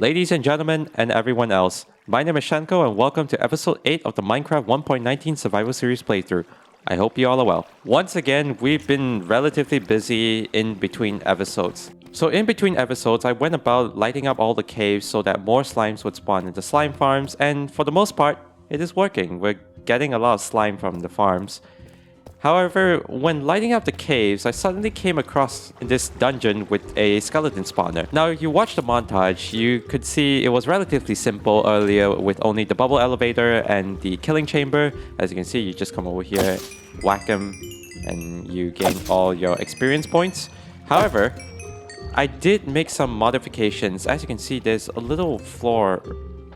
Ladies and gentlemen, and everyone else, my name is Shenko and welcome to episode 8 of the Minecraft 1.19 Survival Series playthrough. I hope you all are well. Once again, we've been relatively busy in between episodes. So in between episodes, I went about lighting up all the caves so that more slimes would spawn into slime farms, and for the most part, it is working. We're getting a lot of slime from the farms. However, when lighting up the caves, I suddenly came across this dungeon with a skeleton spawner. Now, if you watch the montage, you could see it was relatively simple earlier with only the bubble elevator and the killing chamber. As you can see, you just come over here, whack them, and you gain all your experience points. However, I did make some modifications. As you can see, there's a little floor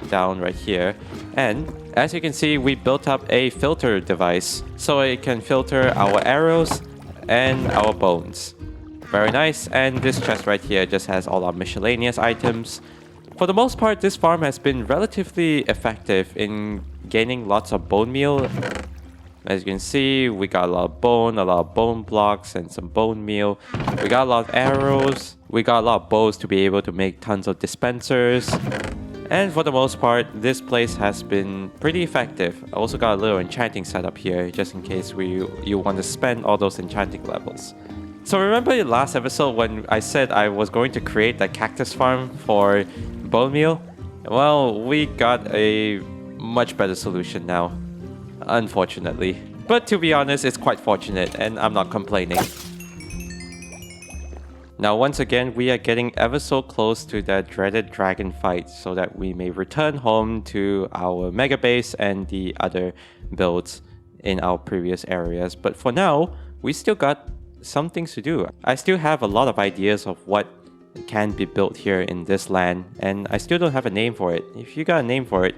down right here, and as you can see, we built up a filter device so it can filter our arrows and our bones. Very nice. And this chest right here just has all our miscellaneous items. For the most part, this farm has been relatively effective in gaining lots of bone meal. As you can see, we got a lot of bone blocks and some bone meal. We got a lot of arrows. We got a lot of bows to be able to make tons of dispensers. And for the most part, this place has been pretty effective. I also got a little enchanting setup here, just in case you want to spend all those enchanting levels. So remember in last episode when I said I was going to create that cactus farm for bone meal? Well, we got a much better solution now, unfortunately. But to be honest, it's quite fortunate, and I'm not complaining. Now once again, we are getting ever so close to that dreaded dragon fight so that we may return home to our mega base and the other builds in our previous areas. But for now, we still got some things to do. I still have a lot of ideas of what can be built here in this land, and I still don't have a name for it. If you got a name for it,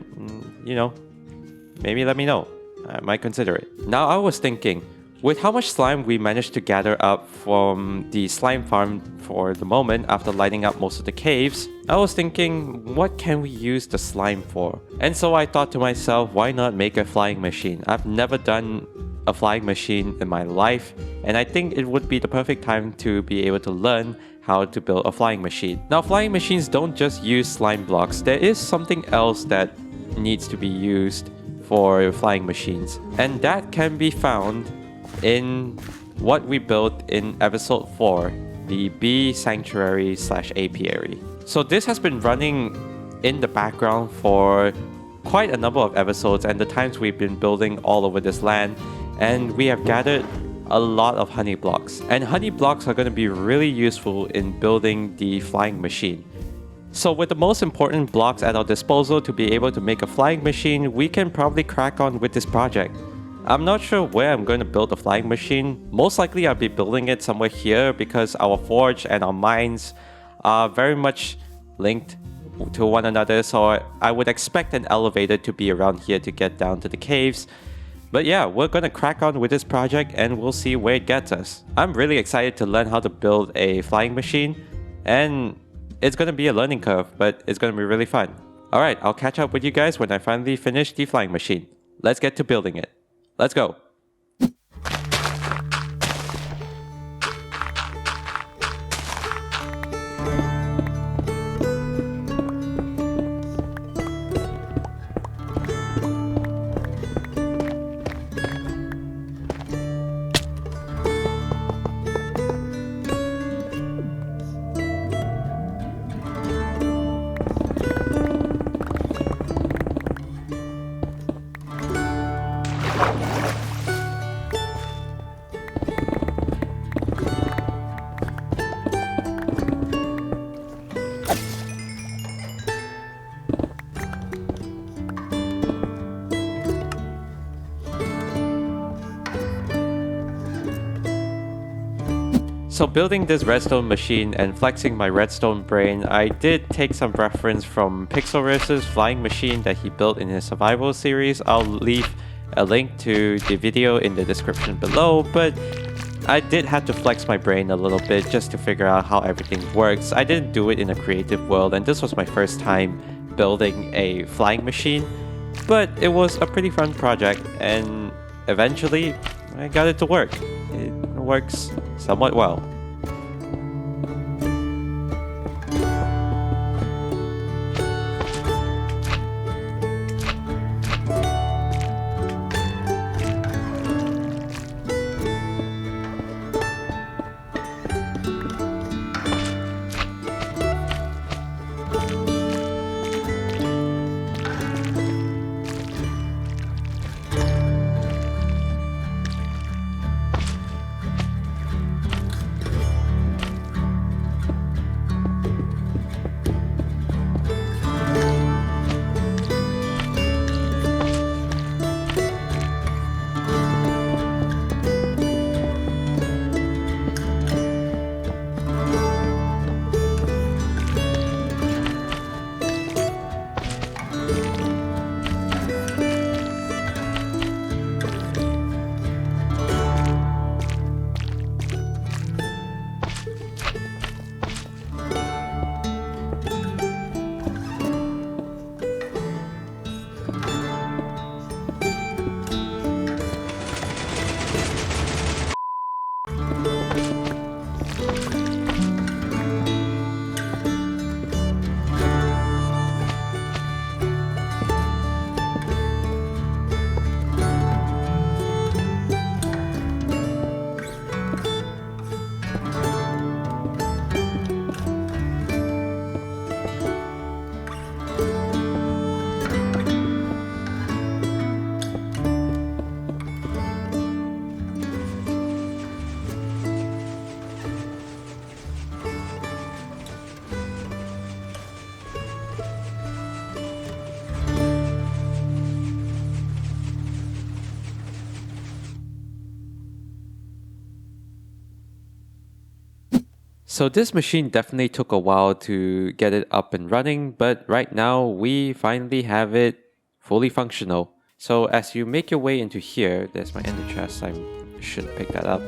maybe let me know. I might consider it. Now I was thinking, with how much slime we managed to gather up from the slime farm for the moment after lighting up most of the caves, I was thinking, what can we use the slime for? And so I thought to myself, why not make a flying machine? I've never done a flying machine in my life, and I think it would be the perfect time to be able to learn how to build a flying machine. Now, flying machines don't just use slime blocks. There is something else that needs to be used for flying machines, and that can be found in what we built in episode 4, the bee sanctuary / apiary. So this has been running in the background for quite a number of episodes and the times we've been building all over this land, and we have gathered a lot of honey blocks. And honey blocks are going to be really useful in building the flying machine. So with the most important blocks at our disposal to be able to make a flying machine, we can probably crack on with this project. I'm not sure where I'm going to build the flying machine. Most likely I'll be building it somewhere here because our forge and our mines are very much linked to one another, so I would expect an elevator to be around here to get down to the caves. But yeah, we're going to crack on with this project and we'll see where it gets us. I'm really excited to learn how to build a flying machine, and it's going to be a learning curve, but it's going to be really fun. Alright, I'll catch up with you guys when I finally finish the flying machine. Let's get to building it. Let's go. So building this redstone machine and flexing my redstone brain, I did take some reference from Pixelriff's flying machine that he built in his survival series. I'll leave a link to the video in the description below, but I did have to flex my brain a little bit just to figure out how everything works. I didn't do it in a creative world, and this was my first time building a flying machine, but it was a pretty fun project, and eventually I got it to work. It works somewhat well. So this machine definitely took a while to get it up and running, but right now we finally have it fully functional. So as you make your way into here, there's my ender chest, I should pick that up.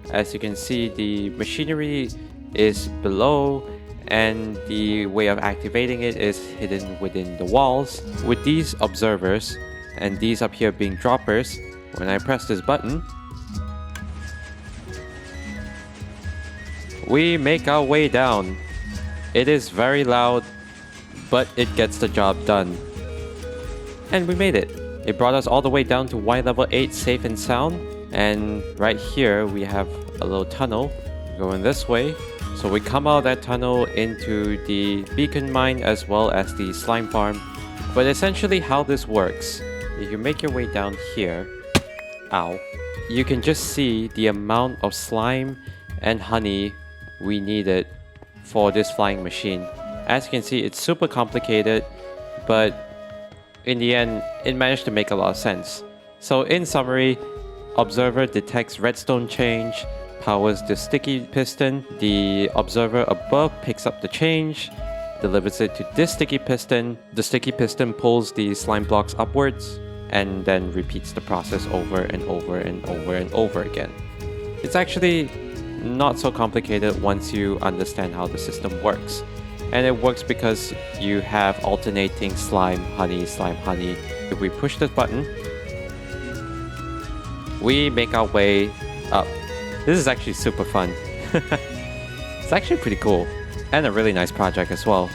As you can see, the machinery is below and the way of activating it is hidden within the walls. With these observers and these up here being droppers, when I press this button, we make our way down. It is very loud, but it gets the job done. And we made it. It brought us all the way down to Y level 8 safe and sound. And right here we have a little tunnel going this way. So we come out of that tunnel into the beacon mine as well as the slime farm. But essentially how this works, if you make your way down here, ow, you can just see the amount of slime and honey we needed for this flying machine. As you can see, it's super complicated, but in the end, it managed to make a lot of sense. So in summary, observer detects redstone change, powers the sticky piston, the observer above picks up the change, delivers it to this sticky piston, the sticky piston pulls the slime blocks upwards, and then repeats the process over and over and over and over again. It's actually not so complicated once you understand how the system works. And it works because you have alternating slime, honey. If we push this button, we make our way up. This is actually super fun. It's actually pretty cool. And a really nice project as well.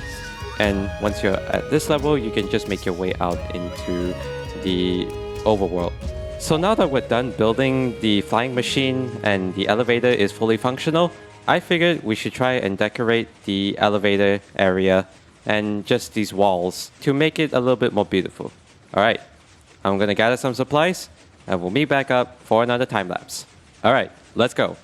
And once you're at this level, you can just make your way out into the overworld. So now that we're done building the flying machine and the elevator is fully functional, I figured we should try and decorate the elevator area and just these walls to make it a little bit more beautiful. Alright, I'm gonna gather some supplies and we'll meet back up for another time lapse. Alright, let's go.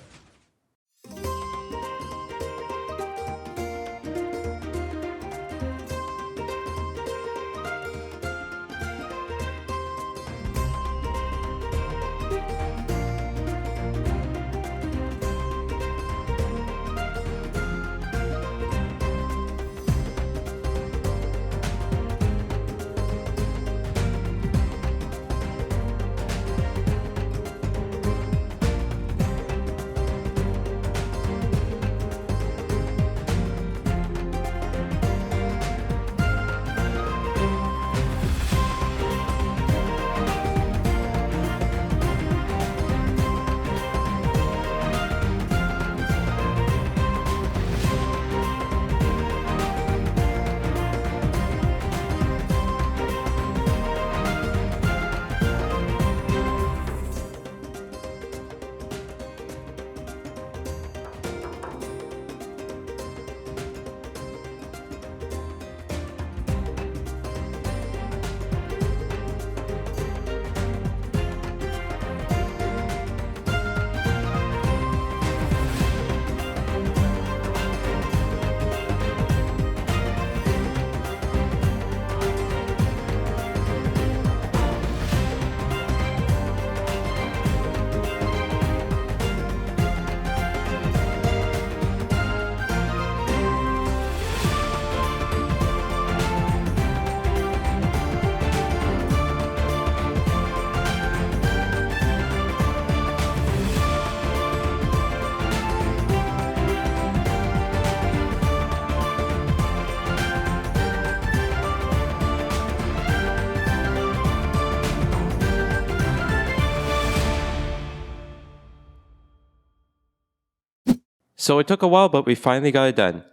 So it took a while, but we finally got it done.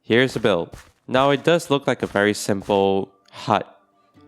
Here's the build. Now it does look like a very simple hut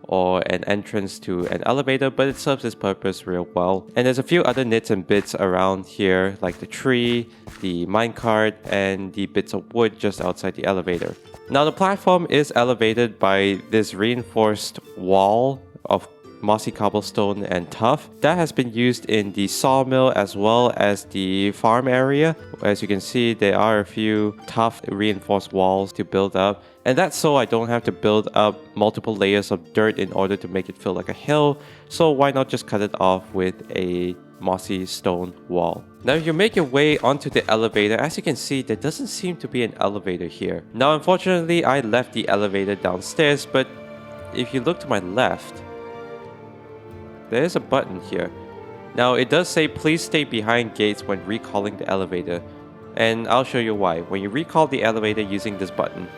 or an entrance to an elevator, but it serves its purpose real well. And there's a few other nits and bits around here, like the tree, the minecart, and the bits of wood just outside the elevator. Now the platform is elevated by this reinforced wall of mossy cobblestone and tuff. That has been used in the sawmill as well as the farm area. As you can see, there are a few tough reinforced walls to build up. And that's so I don't have to build up multiple layers of dirt in order to make it feel like a hill. So why not just cut it off with a mossy stone wall. Now if you make your way onto the elevator, as you can see, there doesn't seem to be an elevator here. Now unfortunately, I left the elevator downstairs, but if you look to my left, there is a button here. Now it does say please stay behind gates when recalling the elevator, and I'll show you why. When you recall the elevator using this button,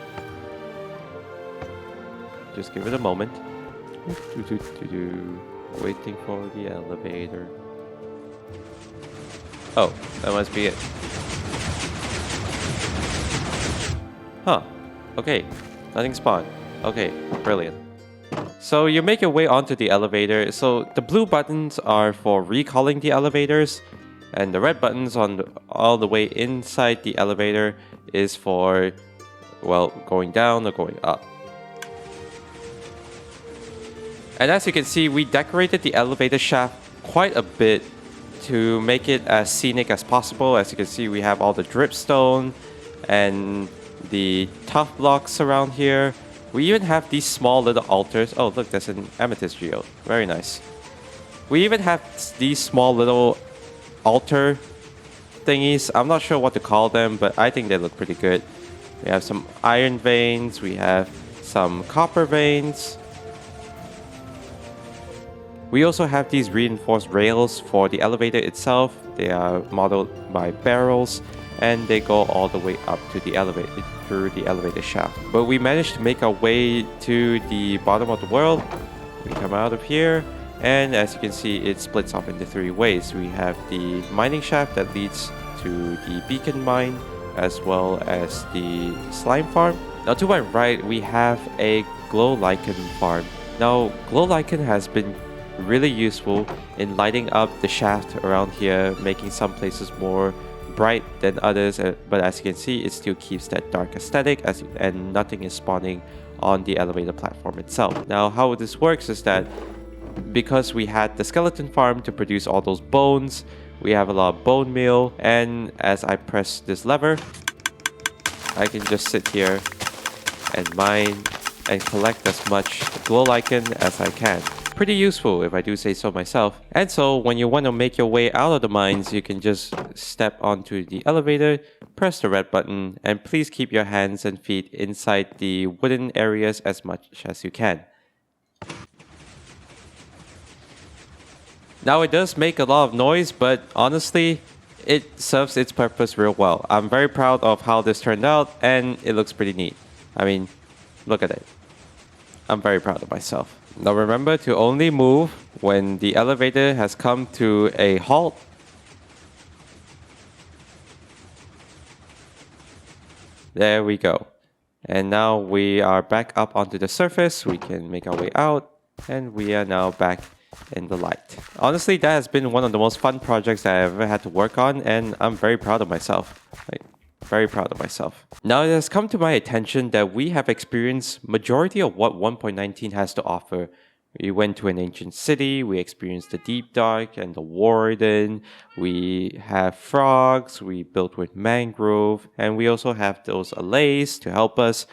just give it a moment. Waiting for the elevator. Oh, that must be it. Huh. Okay. Nothing spawned. Okay, brilliant. So you make your way onto the elevator. So the blue buttons are for recalling the elevators, and the red buttons on all the way inside the elevator is for, well, going down or going up. And as you can see, we decorated the elevator shaft quite a bit to make it as scenic as possible. As you can see, we have all the dripstone and the tough blocks around here. We even have these small little altars. Oh, look, there's an amethyst geode. Very nice. We even have these small little altar thingies. I'm not sure what to call them, but I think they look pretty good. We have some iron veins. We have some copper veins. We also have these reinforced rails for the elevator itself. They are modeled by barrels, and they go all the way up to the elevator, through the elevator shaft. But we managed to make our way to the bottom of the world. We come out of here, and as you can see, it splits off into three ways. We have the mining shaft that leads to the beacon mine, as well as the slime farm. Now to my right, we have a glow lichen farm. Now, glow lichen has been really useful in lighting up the shaft around here, making some places more bright than others, but as you can see, it still keeps that dark aesthetic, and nothing is spawning on the elevator platform itself. Now how this works is that because we had the skeleton farm to produce all those bones, we have a lot of bone meal, and as I press this lever, I can just sit here and mine and collect as much glow lichen as I can. Pretty useful if I do say so myself. And so when you want to make your way out of the mines, you can just step onto the elevator, press the red button, and please keep your hands and feet inside the wooden areas as much as you can. Now it does make a lot of noise, but honestly, it serves its purpose real well. I'm very proud of how this turned out, and it looks pretty neat. I mean, look at it. I'm very proud of myself. Now remember to only move when the elevator has come to a halt. There we go. And now we are back up onto the surface. We can make our way out, and we are now back in the light. Honestly, that has been one of the most fun projects that I've ever had to work on, and I'm very proud of myself. Very proud of myself. Now it has come to my attention that we have experienced majority of what 1.19 has to offer. We went to an ancient city, we experienced the deep dark and the warden, we have frogs, we built with mangrove, and we also have those allays to help us.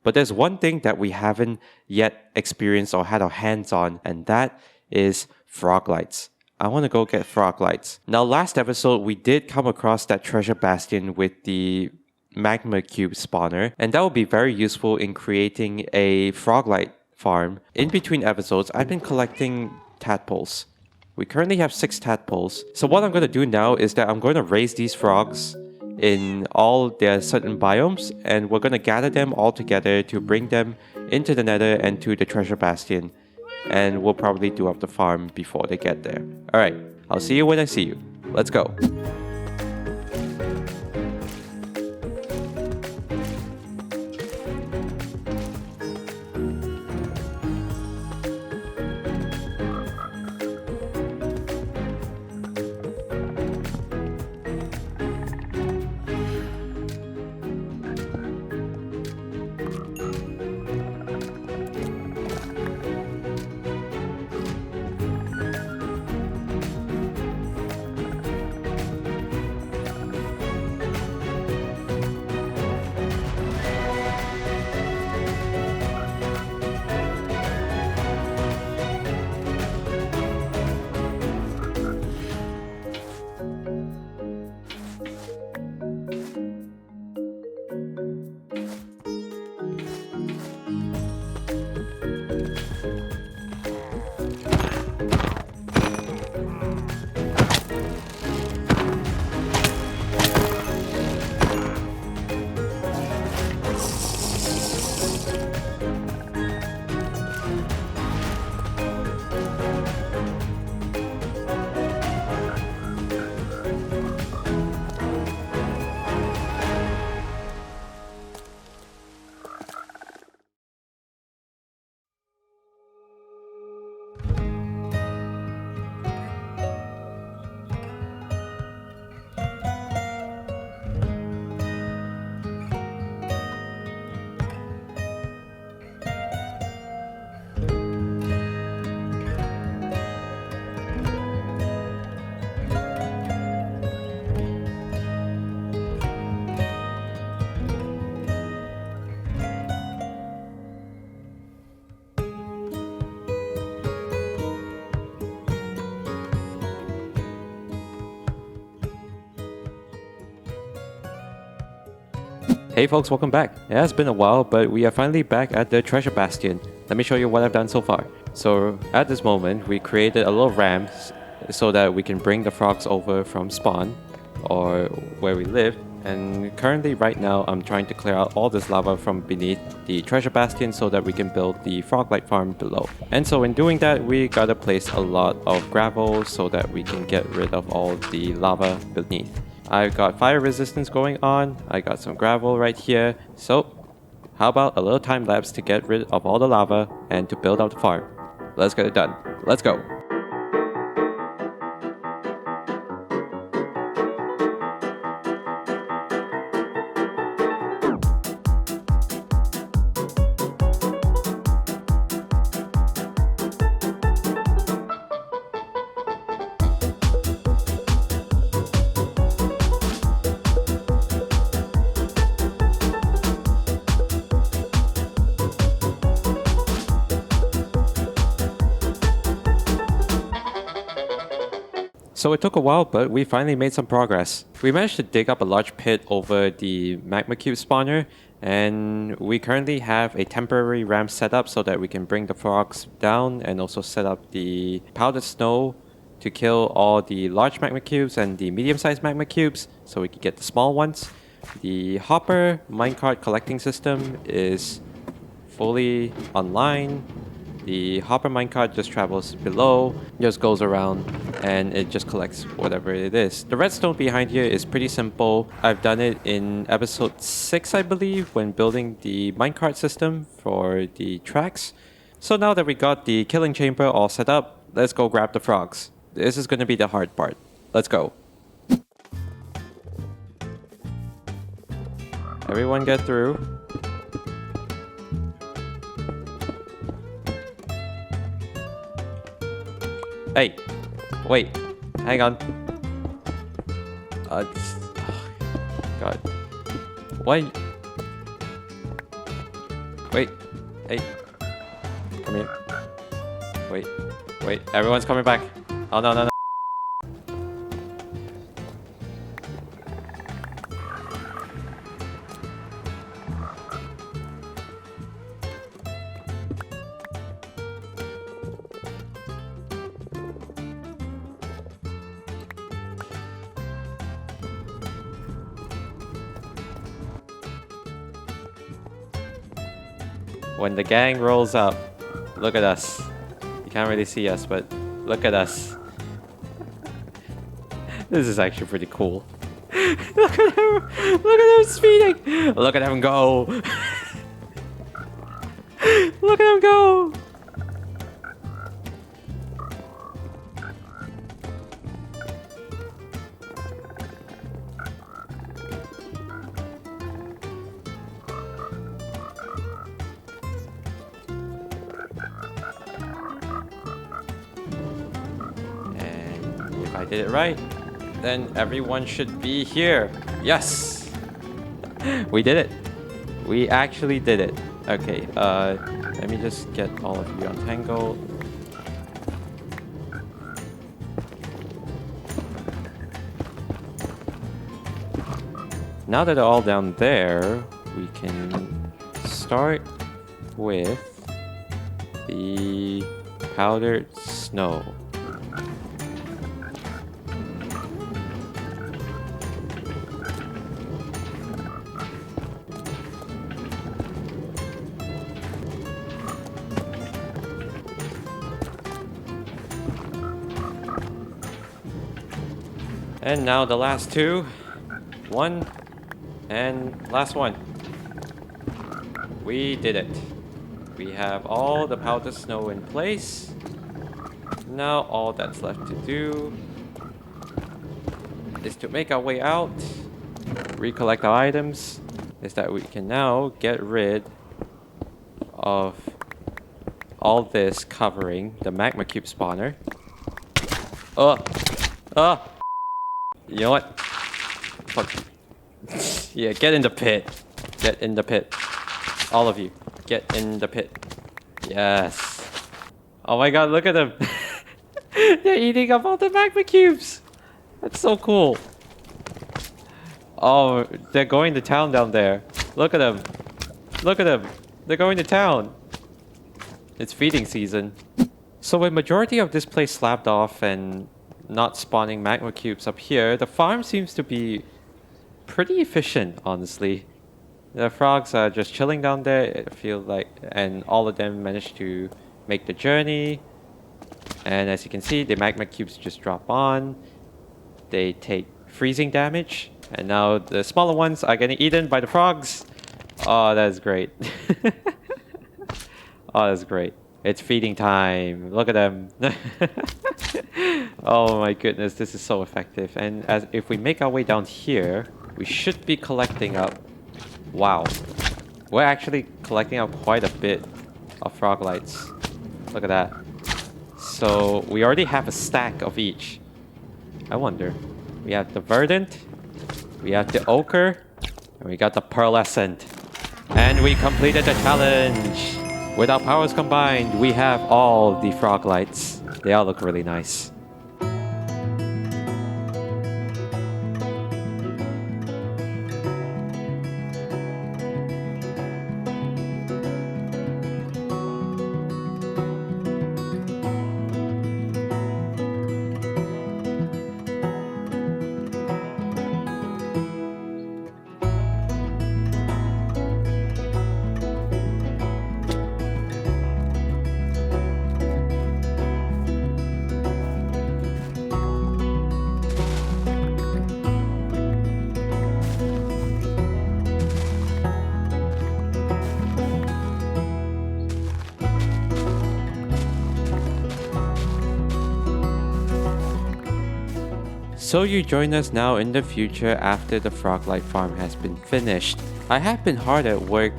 But there's one thing that we haven't yet experienced or had our hands on, and that is Froglights. I want to go get Froglights. Now, last episode, we did come across that Treasure Bastion with the magma cube spawner, and that will be very useful in creating a Froglight farm. In between episodes, I've been collecting tadpoles. We currently have 6 tadpoles. So what I'm going to do now is that I'm going to raise these frogs in all their certain biomes, and we're going to gather them all together to bring them into the nether and to the Treasure Bastion. And we'll probably do up the farm before they get there. Alright, I'll see you when I see you. Let's go. Hey folks, welcome back. It has been a while, but we are finally back at the Treasure Bastion. Let me show you what I've done so far. So at this moment, we created a little ramp so that we can bring the frogs over from spawn or where we live. And currently right now, I'm trying to clear out all this lava from beneath the Treasure Bastion so that we can build the Froglight Farm below. And so in doing that, we gotta place a lot of gravel so that we can get rid of all the lava beneath. I've got fire resistance going on, I got some gravel right here, so how about a little time lapse to get rid of all the lava and to build out the farm. Let's get it done. Let's go! So it took a while, but we finally made some progress. We managed to dig up a large pit over the magma cube spawner, and we currently have a temporary ramp set up so that we can bring the frogs down and also set up the powdered snow to kill all the large magma cubes and the medium-sized magma cubes so we can get the small ones. The hopper minecart collecting system is fully online. The hopper minecart just travels below, just goes around, and it just collects whatever it is. The redstone behind here is pretty simple. I've done it in episode 6, I believe, when building the minecart system for the tracks. So now that we got the killing chamber all set up, let's go grab the frogs. This is going to be the hard part. Let's go. Everyone get through. Hey, wait, hang on. Oh, God. Why? Wait, hey, come here. Wait, everyone's coming back. Oh, no. When the gang rolls up, look at us. You can't really see us, but look at us. This is actually pretty cool. Look at him! Look at him speeding! Look at him go! Look at him go! I did it right, then everyone should be here. Yes! We did it. We actually did it. Okay, let me just get all of you untangled. Now that they're all down there, we can start with the powdered snow. And now the last two. One and last one. We did it. We have all the powdered snow in place. Now all that's left to do is to make our way out, recollect our items, is that we can now get rid of all this covering the magma cube spawner. You know what? Fuck. Yeah, get in the pit. Get in the pit. All of you, get in the pit. Yes. Oh my god, look at them. They're eating up all the magma cubes. That's so cool. Oh, they're going to town down there. Look at them. Look at them. They're going to town. It's feeding season. So with majority of this place slabbed off and not spawning magma cubes up here, the farm seems to be pretty efficient, honestly. The frogs are just chilling down there, I feel like, and all of them managed to make the journey. And as you can see, the magma cubes just drop on. They take freezing damage, and now the smaller ones are getting eaten by the frogs. Oh, that's great. Oh, that's great. It's feeding time. Look at them. Oh my goodness, this is so effective. And as if we make our way down here, we should be collecting up. Wow. We're actually collecting up quite a bit of Froglights. Look at that. So we already have a stack of each. I wonder. We have the Verdant, we have the Ochre, and we got the Pearlescent. And we completed the challenge! With our powers combined, we have all the Froglights. They all look really nice. So you join us now in the future after the Froglight Farm has been finished. I have been hard at work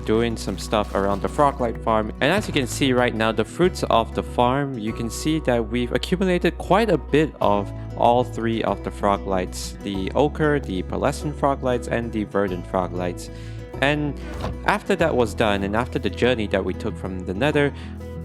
doing some stuff around the Froglight Farm, and as you can see right now, the fruits of the farm, you can see that we've accumulated quite a bit of all three of the Froglights, the Ochre, the Pearlescent Froglights, and the Verdant Froglights. And after that was done, and after the journey that we took from the Nether,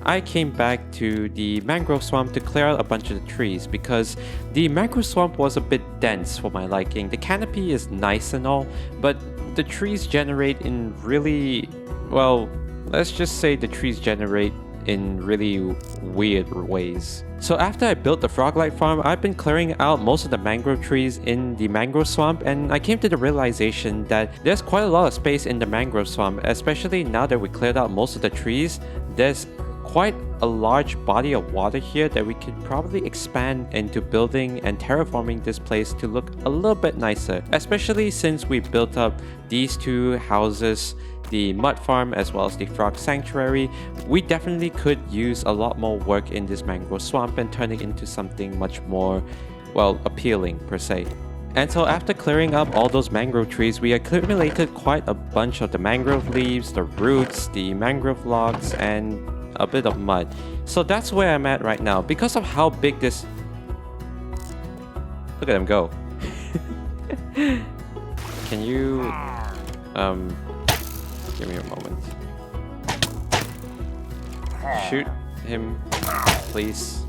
I came back to the Mangrove Swamp to clear out a bunch of the trees because the Mangrove Swamp was a bit dense for my liking. The canopy is nice and all, but the trees generate in really, well, let's just say the trees generate in really weird ways. So after I built the Froglight Farm, I've been clearing out most of the mangrove trees in the Mangrove Swamp, and I came to the realization that there's quite a lot of space in the Mangrove Swamp, especially now that we cleared out most of the trees. There's quite a large body of water here that we could probably expand into building and terraforming this place to look a little bit nicer, especially since we built up these two houses, the mud farm as well as the frog sanctuary. We definitely could use a lot more work in this mangrove swamp and turn it into something much more, well, appealing per se. And so after clearing up all those mangrove trees, we accumulated quite a bunch of the mangrove leaves, the roots, the mangrove logs, and a bit of mud. So that's where I'm at right now. Because of how big this... Look at him go. Can you... Give me a moment. Shoot him, please.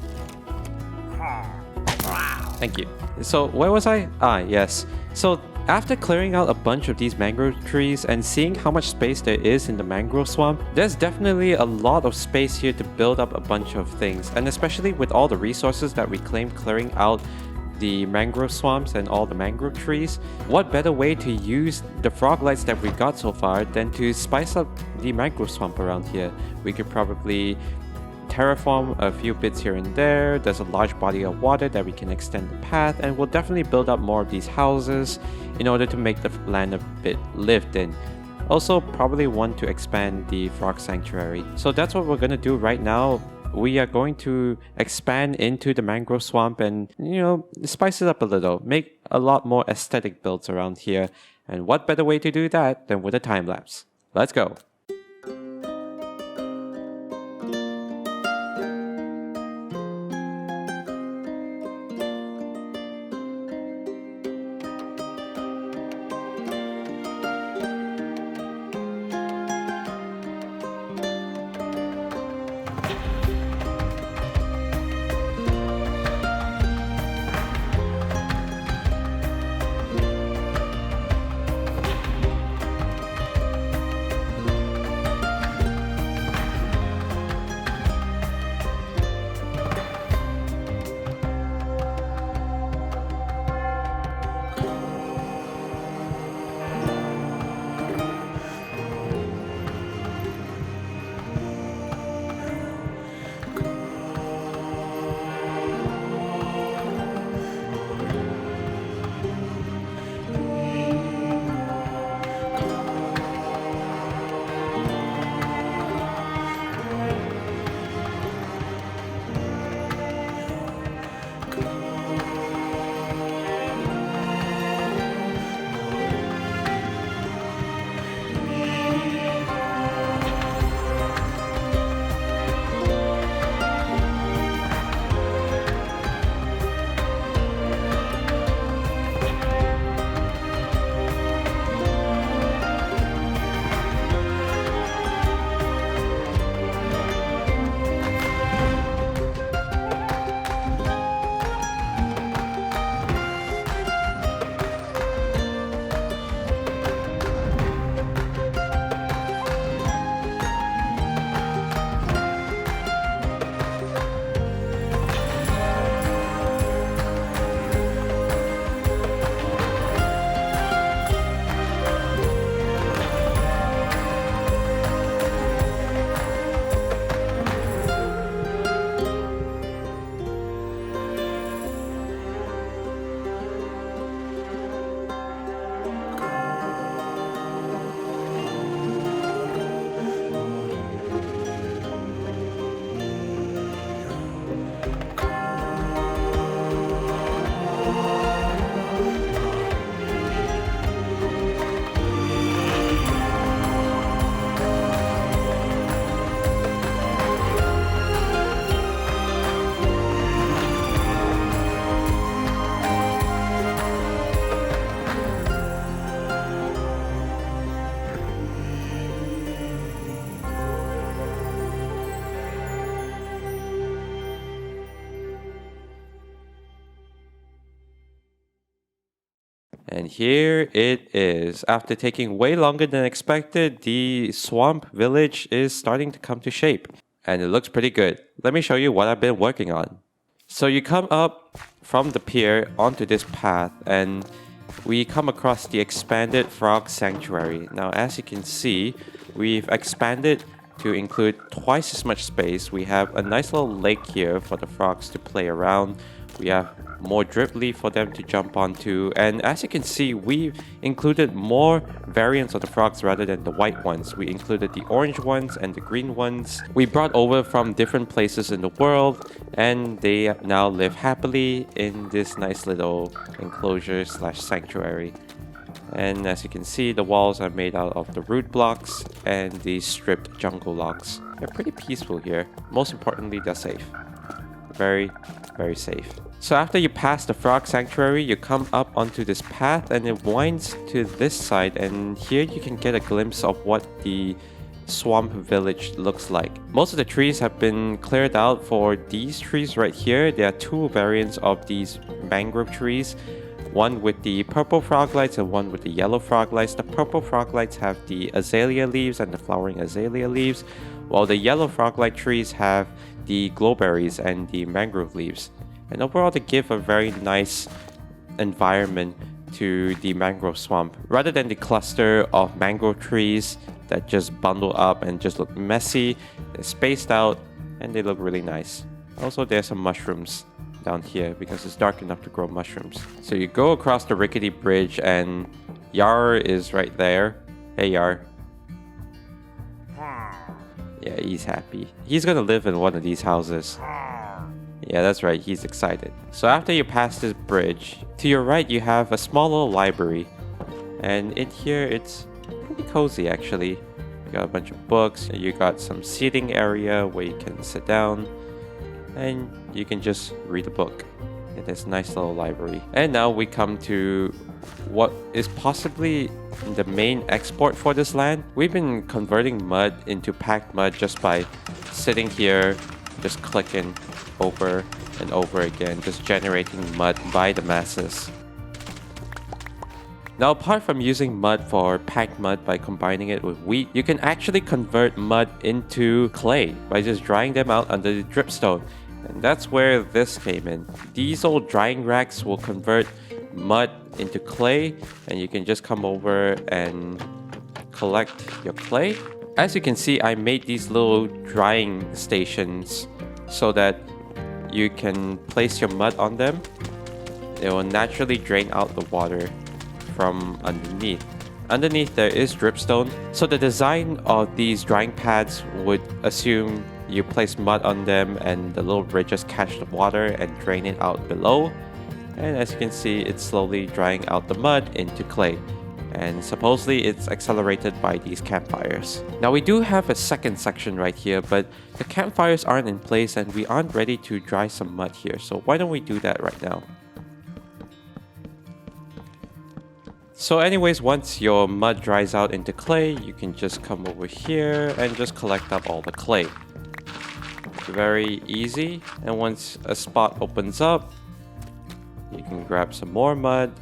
Thank you. So where was I? Ah, yes. So after clearing out a bunch of these mangrove trees and seeing how much space there is in the mangrove swamp, there's definitely a lot of space here to build up a bunch of things. And especially with all the resources that we claimed clearing out the mangrove swamps and all the mangrove trees, what better way to use the froglights that we got so far than to spice up the mangrove swamp around here? We could probably terraform a few bits here and there. There's a large body of water that we can extend the path, and we'll definitely build up more of these houses in order to make the land a bit lived in. Also probably want to expand the frog sanctuary. So that's what we're going to do right now. We are going to expand into the mangrove swamp and, you know, spice it up a little, make a lot more aesthetic builds around here. And what better way to do that than with a time lapse? Let's go. And here it is. After taking way longer than expected, the swamp village is starting to come to shape. And it looks pretty good. Let me show you what I've been working on. So you come up from the pier onto this path and we come across the expanded frog sanctuary. Now as you can see, we've expanded to include twice as much space. We have a nice little lake here for the frogs to play around. We have more drip leaf for them to jump onto, and as you can see, we've included more variants of the frogs rather than the white ones. We included the orange ones and the green ones. We brought over from different places in the world, and they now live happily in this nice little enclosure slash sanctuary. And as you can see, the walls are made out of the root blocks and the stripped jungle logs. They're pretty peaceful here. Most importantly, they're safe. Very, very safe. So after you pass the frog sanctuary, you come up onto this path and it winds to this side, and here you can get a glimpse of what the swamp village looks like. Most of the trees have been cleared out for these trees right here. There are two variants of these mangrove trees. One with the purple froglights and one with the yellow froglights. The purple froglights have the azalea leaves and the flowering azalea leaves, while the yellow froglight trees have the glowberries and the mangrove leaves. And overall, they give a very nice environment to the mangrove swamp, rather than the cluster of mangrove trees that just bundle up and just look messy. They're spaced out and they look really nice. Also, there's some mushrooms down here because it's dark enough to grow mushrooms. So you go across the rickety bridge and Yar is right there. Hey Yar. Yeah, he's happy. He's gonna live in one of these houses. Yeah, that's right, he's excited. So after you pass this bridge, to your right you have a small little library. And in here it's pretty cozy actually. You got a bunch of books, you got some seating area where you can sit down and you can just read a book in this nice little library. And now we come to what is possibly the main export for this land. We've been converting mud into packed mud just by sitting here, just clicking over and over again, just generating mud by the masses. Now, apart from using mud for packed mud by combining it with wheat, you can actually convert mud into clay by just drying them out under the dripstone. And that's where this came in. These old drying racks will convert mud into clay, and you can just come over and collect your clay. As you can see, I made these little drying stations so that you can place your mud on them. It will naturally drain out the water from underneath. Underneath there is dripstone, so the design of these drying pads would assume you place mud on them and the little bridges catch the water and drain it out below. And as you can see, it's slowly drying out the mud into clay. And supposedly it's accelerated by these campfires. Now we do have a second section right here, but the campfires aren't in place and we aren't ready to dry some mud here. So why don't we do that right now? So anyways, once your mud dries out into clay, you can just come over here and just collect up all the clay. Very easy. And once a spot opens up, you can grab some more mud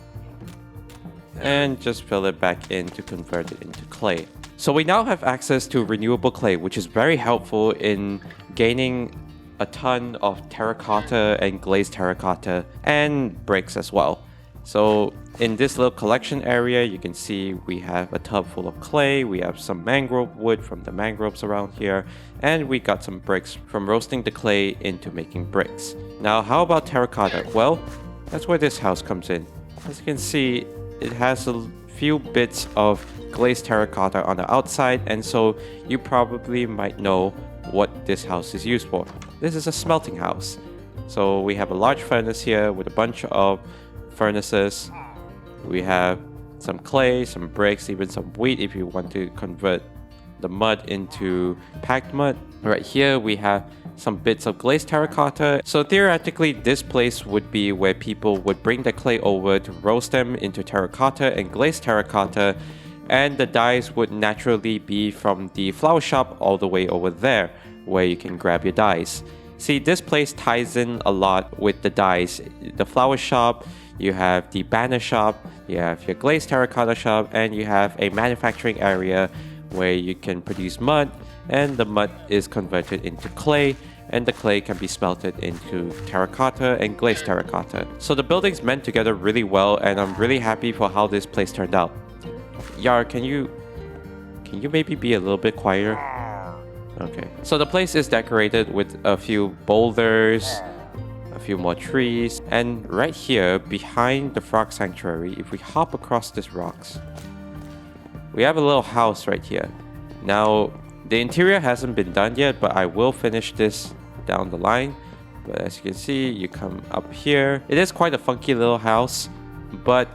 and just fill it back in to convert it into clay. So we now have access to renewable clay, which is very helpful in gaining a ton of terracotta and glazed terracotta and bricks as well. So in this little collection area, you can see we have a tub full of clay, we have some mangrove wood from the mangroves around here, and we got some bricks from roasting the clay into making bricks. Now, how about terracotta? Well, that's where this house comes in. As you can see, it has a few bits of glazed terracotta on the outside, and so you probably might know what this house is used for. This is a smelting house. So we have a large furnace here with a bunch of furnaces. We have some clay, some bricks, even some wheat if you want to convert the mud into packed mud. Right here we have some bits of glazed terracotta. So theoretically, this place would be where people would bring the clay over to roast them into terracotta and glazed terracotta, and the dyes would naturally be from the flower shop all the way over there where you can grab your dyes. See, this place ties in a lot with the dyes. The flower shop, you have the banner shop, You have your glazed terracotta shop, and you have a manufacturing area where you can produce mud, and the mud is converted into clay, and the clay can be smelted into terracotta and glazed terracotta. So the buildings meant together really well, and I'm really happy for how this place turned out. Yar, can you maybe be a little bit quieter? Okay. So the place is decorated with a few boulders, a few more trees, and right here behind the frog sanctuary, if we hop across these rocks, we have a little house right here. Now, the interior hasn't been done yet, but I will finish this down the line. But as you can see, you come up here. It is quite a funky little house, but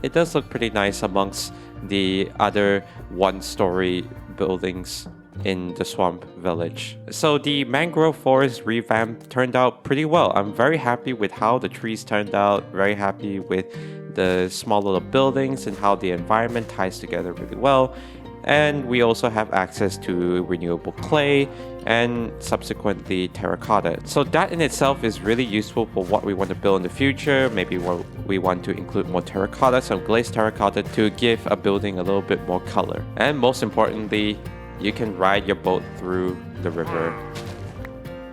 it does look pretty nice amongst the other one-story buildings in the swamp village. So the Mangrove Forest revamp turned out pretty well. I'm very happy with how the trees turned out, very happy with the small little buildings and how the environment ties together really well. And we also have access to renewable clay and subsequently terracotta. So that in itself is really useful for what we want to build in the future. Maybe we want to include more terracotta, some glazed terracotta to give a building a little bit more color. And most importantly, you can ride your boat through the river.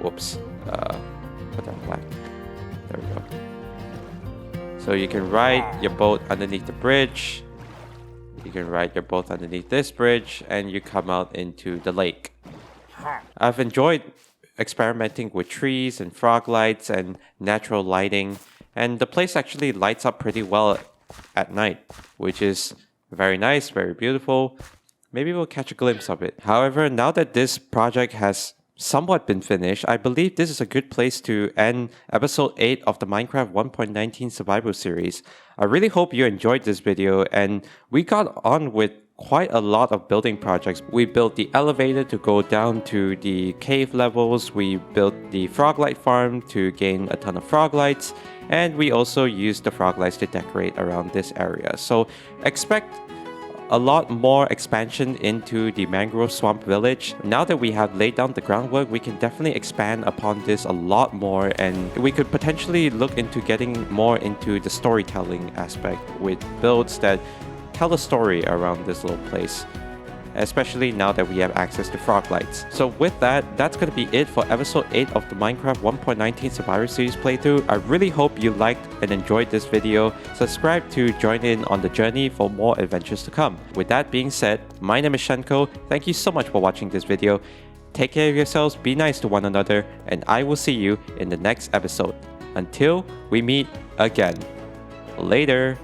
Whoops. Put that back. There we go. So you can ride your boat underneath the bridge. You can ride your boat underneath this bridge and you come out into the lake. I've enjoyed experimenting with trees and frog lights and natural lighting, and the place actually lights up pretty well at night, which is very nice, very beautiful. Maybe we'll catch a glimpse of it. However, now that this project has somewhat been finished, I believe this is a good place to end episode 8 of the Minecraft 1.19 survival series. I really hope you enjoyed this video, and we got on with quite a lot of building projects. We built the elevator to go down to the cave levels, we built the Froglight Farm to gain a ton of froglights, and we also used the froglights to decorate around this area. So expect a lot more expansion into the Mangrove Swamp Village. Now that we have laid down the groundwork, we can definitely expand upon this a lot more, and we could potentially look into getting more into the storytelling aspect with builds that tell a story around this little place, especially now that we have access to froglights. So with that, that's going to be it for episode 8 of the Minecraft 1.19 Survivor Series playthrough. I really hope you liked and enjoyed this video. Subscribe to join in on the journey for more adventures to come. With that being said, my name is Shenko. Thank you so much for watching this video. Take care of yourselves, be nice to one another, and I will see you in the next episode. Until we meet again. Later!